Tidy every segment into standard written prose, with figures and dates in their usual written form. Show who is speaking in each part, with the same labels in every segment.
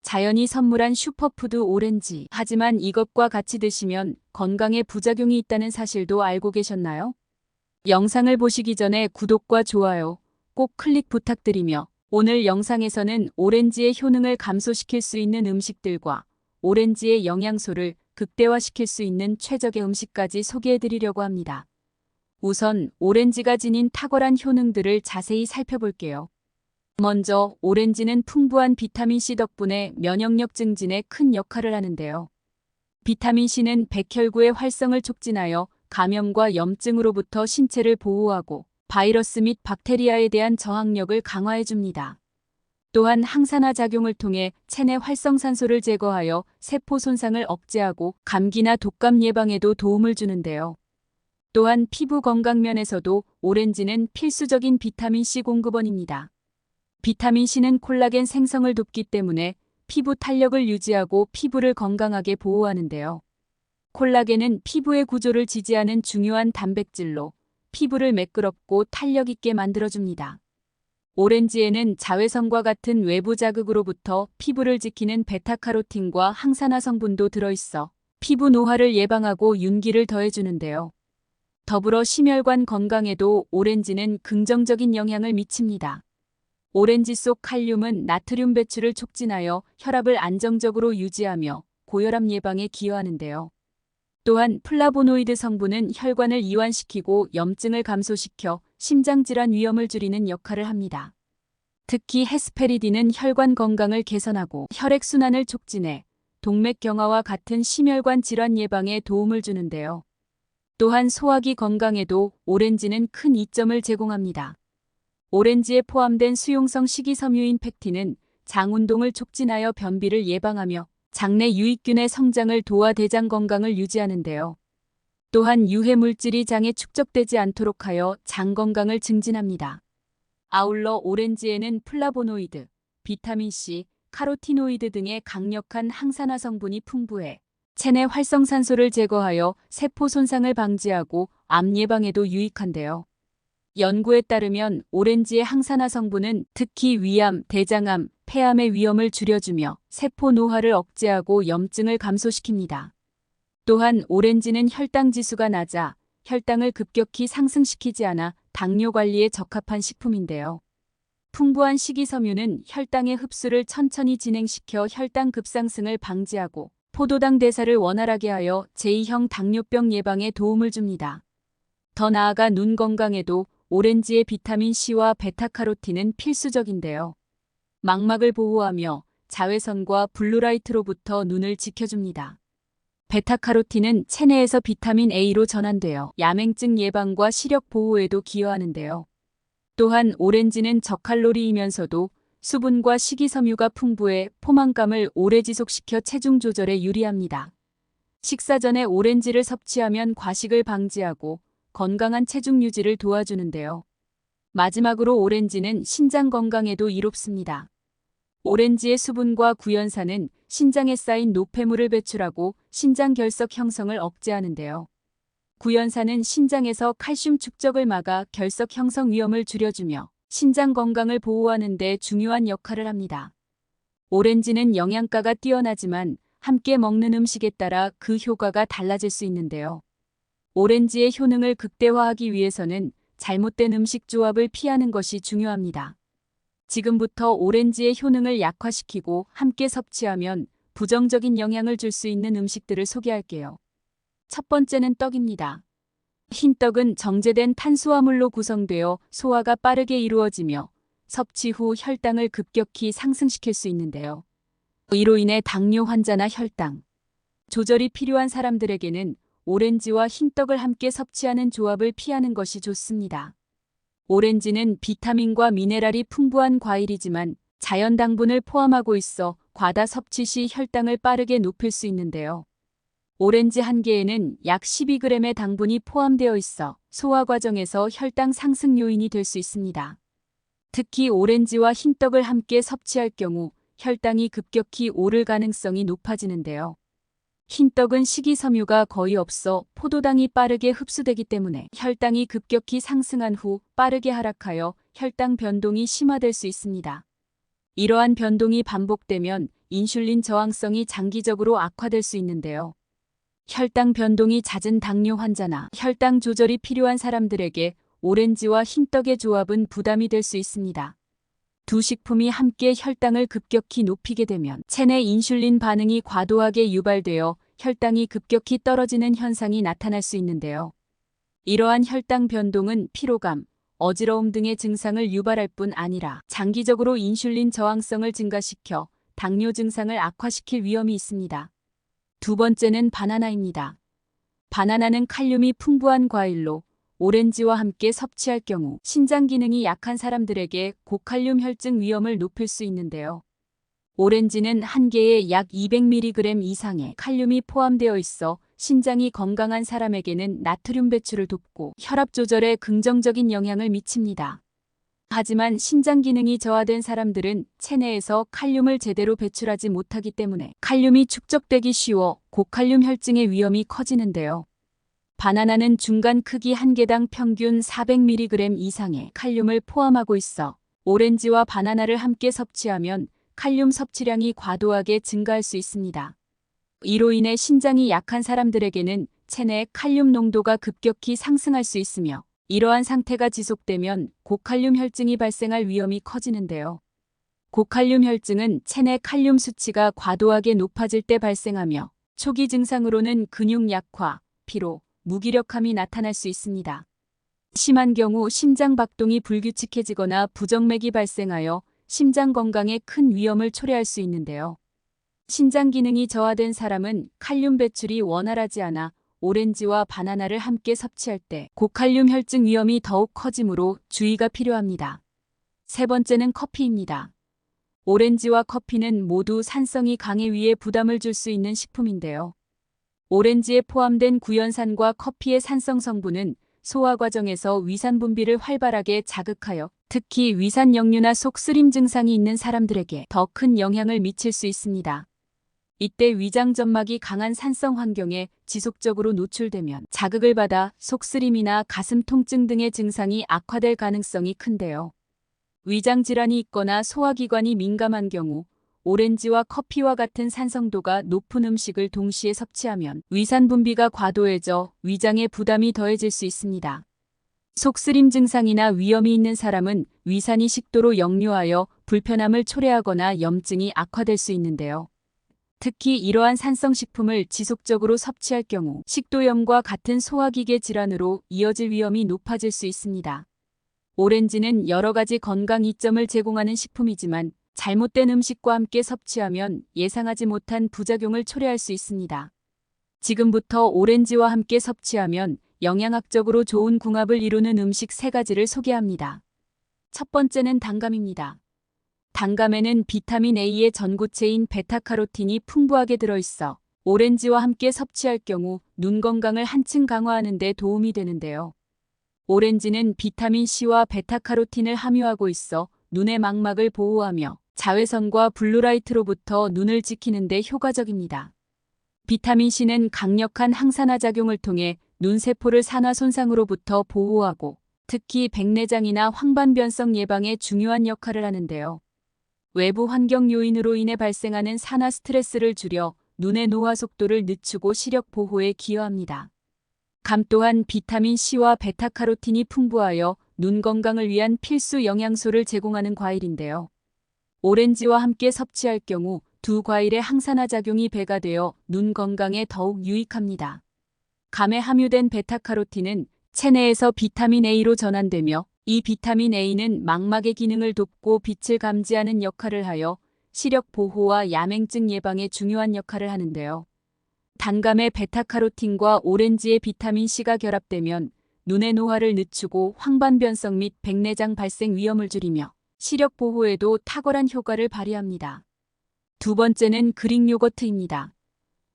Speaker 1: 자연이 선물한 슈퍼푸드 오렌지. 하지만 이것과 같이 드시면 건강에 부작용이 있다는 사실도 알고 계셨나요? 영상을 보시기 전에 구독과 좋아요 꼭 클릭 부탁드리며 오늘 영상에서는 오렌지의 효능을 감소시킬 수 있는 음식들과 오렌지의 영양소를 극대화시킬 수 있는 최적의 음식까지 소개해드리려고 합니다. 우선 오렌지가 지닌 탁월한 효능들을 자세히 살펴볼게요. 먼저 오렌지는 풍부한 비타민C 덕분에 면역력 증진에 큰 역할을 하는데요. 비타민C는 백혈구의 활성을 촉진하여 감염과 염증으로부터 신체를 보호하고 바이러스 및 박테리아에 대한 저항력을 강화해줍니다. 또한 항산화 작용을 통해 체내 활성산소를 제거하여 세포 손상을 억제하고 감기나 독감 예방에도 도움을 주는데요. 또한 피부 건강 면에서도 오렌지는 필수적인 비타민C 공급원입니다. 비타민C는 콜라겐 생성을 돕기 때문에 피부 탄력을 유지하고 피부를 건강하게 보호하는데요. 콜라겐은 피부의 구조를 지지하는 중요한 단백질로 피부를 매끄럽고 탄력 있게 만들어줍니다. 오렌지에는 자외선과 같은 외부 자극으로부터 피부를 지키는 베타카로틴과 항산화 성분도 들어있어 피부 노화를 예방하고 윤기를 더해주는데요. 더불어 심혈관 건강에도 오렌지는 긍정적인 영향을 미칩니다. 오렌지 속 칼륨은 나트륨 배출을 촉진하여 혈압을 안정적으로 유지하며 고혈압 예방에 기여하는데요. 또한 플라보노이드 성분은 혈관을 이완시키고 염증을 감소시켜 심장질환 위험을 줄이는 역할을 합니다. 특히 헤스페리딘은 혈관 건강을 개선하고 혈액순환을 촉진해 동맥 경화와 같은 심혈관 질환 예방에 도움을 주는데요. 또한 소화기 건강에도 오렌지는 큰 이점을 제공합니다. 오렌지에 포함된 수용성 식이섬유인 팩틴은 장 운동을 촉진하여 변비를 예방하며 장내 유익균의 성장을 도와 대장 건강을 유지하는데요. 또한 유해 물질이 장에 축적되지 않도록 하여 장 건강을 증진합니다. 아울러 오렌지에는 플라보노이드, 비타민C, 카로티노이드 등의 강력한 항산화 성분이 풍부해 체내 활성산소를 제거하여 세포 손상을 방지하고 암 예방에도 유익한데요. 연구에 따르면 오렌지의 항산화 성분은 특히 위암, 대장암, 폐암의 위험을 줄여주며 세포 노화를 억제하고 염증을 감소시킵니다. 또한 오렌지는 혈당 지수가 낮아 혈당을 급격히 상승시키지 않아 당뇨 관리에 적합한 식품인데요. 풍부한 식이섬유는 혈당의 흡수를 천천히 진행시켜 혈당 급상승을 방지하고 포도당 대사를 원활하게 하여 제2형 당뇨병 예방에 도움을 줍니다. 더 나아가 눈 건강에도 오렌지의 비타민C와 베타카로틴은 필수적인데요. 망막을 보호하며 자외선과 블루라이트로부터 눈을 지켜줍니다. 베타카로틴은 체내에서 비타민 A로 전환되어 야맹증 예방과 시력 보호에도 기여하는데요. 또한 오렌지는 저칼로리이면서도 수분과 식이섬유가 풍부해 포만감을 오래 지속시켜 체중 조절에 유리합니다. 식사 전에 오렌지를 섭취하면 과식을 방지하고 건강한 체중 유지를 도와주는데요. 마지막으로 오렌지는 신장 건강에도 이롭습니다. 오렌지의 수분과 구연산은 신장에 쌓인 노폐물을 배출하고 신장 결석 형성을 억제하는데요. 구연산은 신장에서 칼슘 축적을 막아 결석 형성 위험을 줄여주며 신장 건강을 보호하는 데 중요한 역할을 합니다. 오렌지는 영양가가 뛰어나지만 함께 먹는 음식에 따라 그 효과가 달라질 수 있는데요. 오렌지의 효능을 극대화하기 위해서는 잘못된 음식 조합을 피하는 것이 중요합니다. 지금부터 오렌지의 효능을 약화시키고 함께 섭취하면 부정적인 영향을 줄 수 있는 음식들을 소개할게요. 첫 번째는 떡입니다. 흰떡은 정제된 탄수화물로 구성되어 소화가 빠르게 이루어지며 섭취 후 혈당을 급격히 상승시킬 수 있는데요. 이로 인해 당뇨 환자나 혈당 조절이 필요한 사람들에게는 오렌지와 흰떡을 함께 섭취하는 조합을 피하는 것이 좋습니다. 오렌지는 비타민과 미네랄이 풍부한 과일이지만 자연 당분을 포함하고 있어 과다 섭취 시 혈당을 빠르게 높일 수 있는데요. 오렌지 한 개에는 약 12g의 당분이 포함되어 있어 소화 과정에서 혈당 상승 요인이 될 수 있습니다. 특히 오렌지와 흰떡을 함께 섭취할 경우 혈당이 급격히 오를 가능성이 높아지는데요. 흰떡은 식이섬유가 거의 없어 포도당이 빠르게 흡수되기 때문에 혈당이 급격히 상승한 후 빠르게 하락하여 혈당 변동이 심화될 수 있습니다. 이러한 변동이 반복되면 인슐린 저항성이 장기적으로 악화될 수 있는데요. 혈당 변동이 잦은 당뇨 환자나 혈당 조절이 필요한 사람들에게 오렌지와 흰떡의 조합은 부담이 될 수 있습니다. 두 식품이 함께 혈당을 급격히 높이게 되면 체내 인슐린 반응이 과도하게 유발되어 혈당이 급격히 떨어지는 현상이 나타날 수 있는데요. 이러한 혈당 변동은 피로감, 어지러움 등의 증상을 유발할 뿐 아니라 장기적으로 인슐린 저항성을 증가시켜 당뇨 증상을 악화시킬 위험이 있습니다. 두 번째는 바나나입니다. 바나나는 칼륨이 풍부한 과일로 오렌지와 함께 섭취할 경우 신장 기능이 약한 사람들에게 고칼륨 혈증 위험을 높일 수 있는데요. 오렌지는 한 개에 약 200mg 이상의 칼륨이 포함되어 있어 신장이 건강한 사람에게는 나트륨 배출을 돕고 혈압 조절에 긍정적인 영향을 미칩니다. 하지만 신장 기능이 저하된 사람들은 체내에서 칼륨을 제대로 배출하지 못하기 때문에 칼륨이 축적되기 쉬워 고칼륨 혈증의 위험이 커지는데요. 바나나는 중간 크기 한 개당 평균 400mg 이상의 칼륨을 포함하고 있어 오렌지와 바나나를 함께 섭취하면 칼륨 섭취량이 과도하게 증가할 수 있습니다. 이로 인해 신장이 약한 사람들에게는 체내 칼륨 농도가 급격히 상승할 수 있으며 이러한 상태가 지속되면 고칼륨 혈증이 발생할 위험이 커지는데요. 고칼륨 혈증은 체내 칼륨 수치가 과도하게 높아질 때 발생하며 초기 증상으로는 근육 약화, 피로, 무기력함이 나타날 수 있습니다. 심한 경우 심장 박동이 불규칙해지거나 부정맥이 발생하여 심장 건강에 큰 위험을 초래할 수 있는데요. 신장 기능이 저하된 사람은 칼륨 배출이 원활하지 않아 오렌지와 바나나를 함께 섭취할 때 고칼륨 혈증 위험이 더욱 커지므로 주의가 필요합니다. 세 번째는 커피입니다. 오렌지와 커피는 모두 산성이 강해 위에 부담을 줄 수 있는 식품인데요. 오렌지에 포함된 구연산과 커피의 산성 성분은 소화 과정에서 위산 분비를 활발하게 자극하여 특히 위산 역류나 속쓰림 증상이 있는 사람들에게 더 큰 영향을 미칠 수 있습니다. 이때 위장 점막이 강한 산성 환경에 지속적으로 노출되면 자극을 받아 속쓰림이나 가슴 통증 등의 증상이 악화될 가능성이 큰데요. 위장 질환이 있거나 소화기관이 민감한 경우 오렌지와 커피와 같은 산성도가 높은 음식을 동시에 섭취하면 위산 분비가 과도해져 위장에 부담이 더해질 수 있습니다. 속쓰림 증상이나 위염이 있는 사람은 위산이 식도로 역류하여 불편함을 초래하거나 염증이 악화될 수 있는데요. 특히 이러한 산성식품을 지속적으로 섭취할 경우 식도염과 같은 소화기계 질환으로 이어질 위험이 높아질 수 있습니다. 오렌지는 여러 가지 건강 이점을 제공하는 식품이지만 잘못된 음식과 함께 섭취하면 예상하지 못한 부작용을 초래할 수 있습니다. 지금부터 오렌지와 함께 섭취하면 영양학적으로 좋은 궁합을 이루는 음식 3가지를 소개합니다. 첫 번째는 단감입니다. 단감에는 비타민 A의 전고체인 베타카로틴이 풍부하게 들어있어 오렌지와 함께 섭취할 경우 눈 건강을 한층 강화하는 데 도움이 되는데요. 오렌지는 비타민 C와 베타카로틴을 함유하고 있어 눈의 망막을 보호하며 자외선과 블루라이트로부터 눈을 지키는 데 효과적입니다. 비타민 C는 강력한 항산화 작용을 통해 눈세포를 산화 손상으로부터 보호하고 특히 백내장이나 황반변성 예방에 중요한 역할을 하는데요. 외부 환경 요인으로 인해 발생하는 산화 스트레스를 줄여 눈의 노화 속도를 늦추고 시력 보호에 기여합니다. 감 또한 비타민 C와 베타카로틴이 풍부하여 눈 건강을 위한 필수 영양소를 제공하는 과일인데요. 오렌지와 함께 섭취할 경우 두 과일의 항산화 작용이 배가 되어 눈 건강에 더욱 유익합니다. 감에 함유된 베타카로틴은 체내에서 비타민 A로 전환되며 이 비타민 A는 망막의 기능을 돕고 빛을 감지하는 역할을 하여 시력 보호와 야맹증 예방에 중요한 역할을 하는데요. 단감의 베타카로틴과 오렌지의 비타민 C가 결합되면 눈의 노화를 늦추고 황반변성 및 백내장 발생 위험을 줄이며 시력 보호에도 탁월한 효과를 발휘합니다. 두 번째는 그릭 요거트입니다.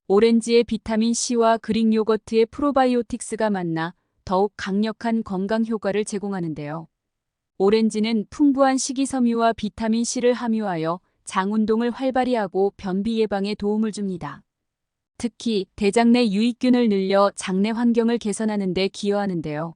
Speaker 1: 오렌지의 비타민 C와 그릭 요거트의 프로바이오틱스가 만나 더욱 강력한 건강 효과를 제공하는데요. 오렌지는 풍부한 식이섬유와 비타민 C를 함유하여 장 운동을 활발히 하고 변비 예방에 도움을 줍니다. 특히 대장 내 유익균을 늘려 장내 환경을 개선하는 데 기여하는데요.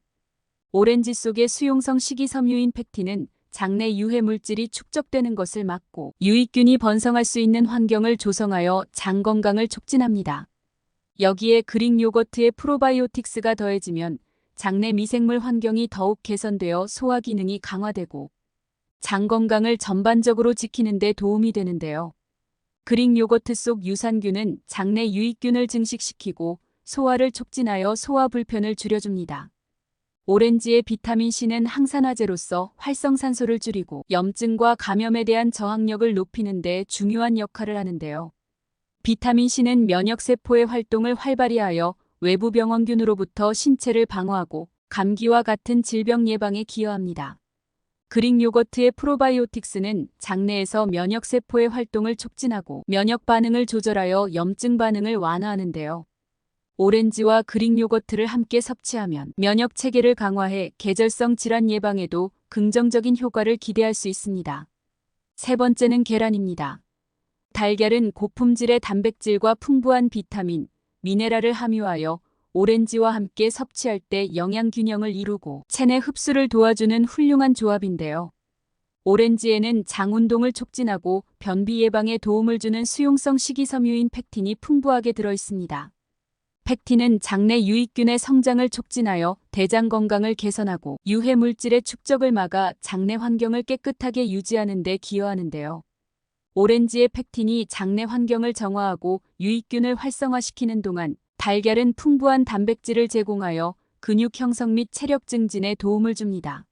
Speaker 1: 오렌지 속의 수용성 식이섬유인 팩틴은 장내 유해 물질이 축적되는 것을 막고 유익균이 번성할 수 있는 환경을 조성하여 장 건강을 촉진합니다. 여기에 그릭 요거트의 프로바이오틱스가 더해지면 장내 미생물 환경이 더욱 개선되어 소화 기능이 강화되고 장 건강을 전반적으로 지키는 데 도움이 되는데요. 그릭 요거트 속 유산균은 장내 유익균을 증식시키고 소화를 촉진하여 소화 불편을 줄여줍니다. 오렌지의 비타민C는 항산화제로서 활성산소를 줄이고 염증과 감염에 대한 저항력을 높이는 데 중요한 역할을 하는데요. 비타민C는 면역세포의 활동을 활발히 하여 외부 병원균으로부터 신체를 방어하고 감기와 같은 질병 예방에 기여합니다. 그릭 요거트의 프로바이오틱스는 장내에서 면역세포의 활동을 촉진하고 면역 반응을 조절하여 염증 반응을 완화하는데요. 오렌지와 그릭 요거트를 함께 섭취하면 면역 체계를 강화해 계절성 질환 예방에도 긍정적인 효과를 기대할 수 있습니다. 세 번째는 계란입니다. 달걀은 고품질의 단백질과 풍부한 비타민, 미네랄을 함유하여 오렌지와 함께 섭취할 때 영양 균형을 이루고 체내 흡수를 도와주는 훌륭한 조합인데요. 오렌지에는 장 운동을 촉진하고 변비 예방에 도움을 주는 수용성 식이섬유인 팩틴이 풍부하게 들어있습니다. 팩틴은 장내 유익균의 성장을 촉진하여 대장 건강을 개선하고 유해 물질의 축적을 막아 장내 환경을 깨끗하게 유지하는 데 기여하는데요. 오렌지의 팩틴이 장내 환경을 정화하고 유익균을 활성화시키는 동안 달걀은 풍부한 단백질을 제공하여 근육 형성 및 체력 증진에 도움을 줍니다.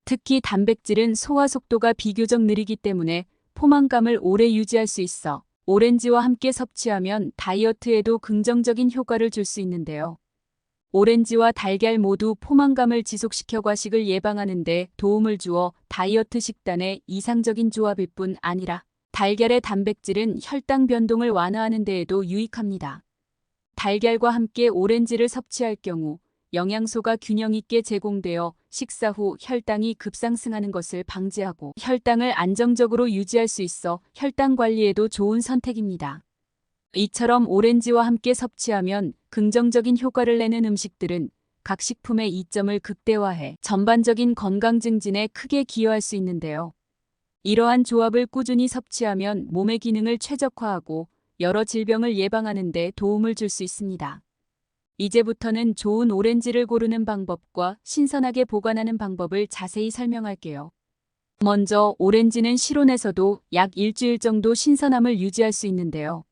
Speaker 1: 특히 단백질은 소화 속도가 비교적 느리기 때문에 포만감을 오래 유지할 수 있어 오렌지와 함께 섭취하면 다이어트에도 긍정적인 효과를 줄 수 있는데요. 오렌지와 달걀 모두 포만감을 지속시켜 과식을 예방하는 데 도움을 주어 다이어트 식단의 이상적인 조합일 뿐 아니라 달걀의 단백질은 혈당 변동을 완화하는 데에도 유익합니다. 달걀과 함께 오렌지를 섭취할 경우 영양소가 균형 있게 제공되어 식사 후 혈당이 급상승하는 것을 방지하고 혈당을 안정적으로 유지할 수 있어 혈당 관리에도 좋은 선택입니다. 이처럼 오렌지와 함께 섭취하면 긍정적인 효과를 내는 음식들은 각 식품의 이점을 극대화해 전반적인 건강 증진에 크게 기여할 수 있는데요. 이러한 조합을 꾸준히 섭취하면 몸의 기능을 최적화하고 여러 질병을 예방하는 데 도움을 줄 수 있습니다. 이제부터는 좋은 오렌지를 고르는 방법과 신선하게 보관하는 방법을 자세히 설명할게요. 먼저 오렌지는 실온에서도 약 일주일 정도 신선함을 유지할 수 있는데요.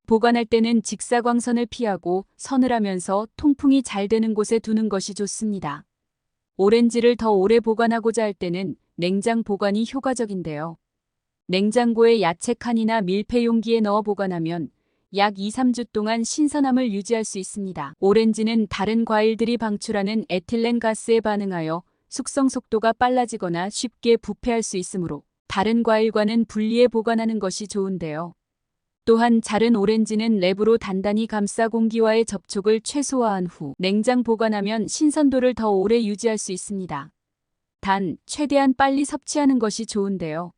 Speaker 1: 보관할 때는 직사광선을 피하고 서늘하면서 통풍이 잘 되는 곳에 두는 것이 좋습니다. 오렌지를 더 오래 보관하고자 할 때는 냉장 보관이 효과적인데요. 냉장고에 야채 칸이나 밀폐 용기에 넣어 보관하면 약 2-3주 동안 신선함을 유지할 수 있습니다. 오렌지는 다른 과일들이 방출하는 에틸렌 가스에 반응하여 숙성 속도가 빨라지거나 쉽게 부패할 수 있으므로 다른 과일과는 분리해 보관하는 것이 좋은데요. 또한 자른 오렌지는 랩으로 단단히 감싸 공기와의 접촉을 최소화한 후 냉장 보관하면 신선도를 더 오래 유지할 수 있습니다. 단, 최대한 빨리 섭취하는 것이 좋은데요.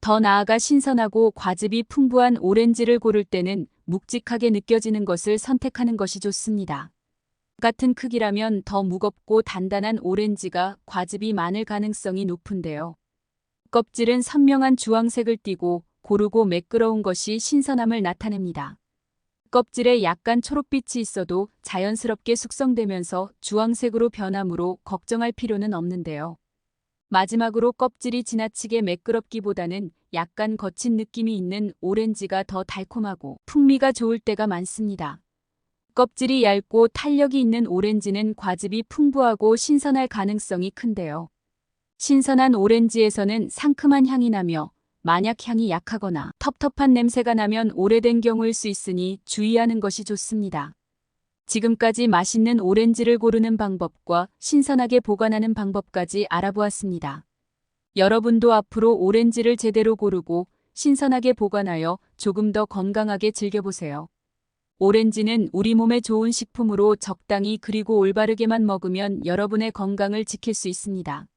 Speaker 1: 더 나아가 신선하고 과즙이 풍부한 오렌지를 고를 때는 묵직하게 느껴지는 것을 선택하는 것이 좋습니다. 같은 크기라면 더 무겁고 단단한 오렌지가 과즙이 많을 가능성이 높은데요. 껍질은 선명한 주황색을 띠고 고르고 매끄러운 것이 신선함을 나타냅니다. 껍질에 약간 초록빛이 있어도 자연스럽게 숙성되면서 주황색으로 변하므로 걱정할 필요는 없는데요. 마지막으로 껍질이 지나치게 매끄럽기보다는 약간 거친 느낌이 있는 오렌지가 더 달콤하고 풍미가 좋을 때가 많습니다. 껍질이 얇고 탄력이 있는 오렌지는 과즙이 풍부하고 신선할 가능성이 큰데요. 신선한 오렌지에서는 상큼한 향이 나며 만약 향이 약하거나 텁텁한 냄새가 나면 오래된 경우일 수 있으니 주의하는 것이 좋습니다. 지금까지 맛있는 오렌지를 고르는 방법과 신선하게 보관하는 방법까지 알아보았습니다. 여러분도 앞으로 오렌지를 제대로 고르고 신선하게 보관하여 조금 더 건강하게 즐겨보세요. 오렌지는 우리 몸에 좋은 식품으로 적당히 그리고 올바르게만 먹으면 여러분의 건강을 지킬 수 있습니다.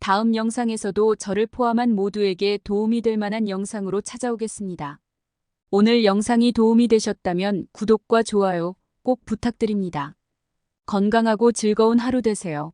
Speaker 1: 다음 영상에서도 저를 포함한 모두에게 도움이 될 만한 영상으로 찾아오겠습니다. 오늘 영상이 도움이 되셨다면 구독과 좋아요 꼭 부탁드립니다. 건강하고 즐거운 하루 되세요.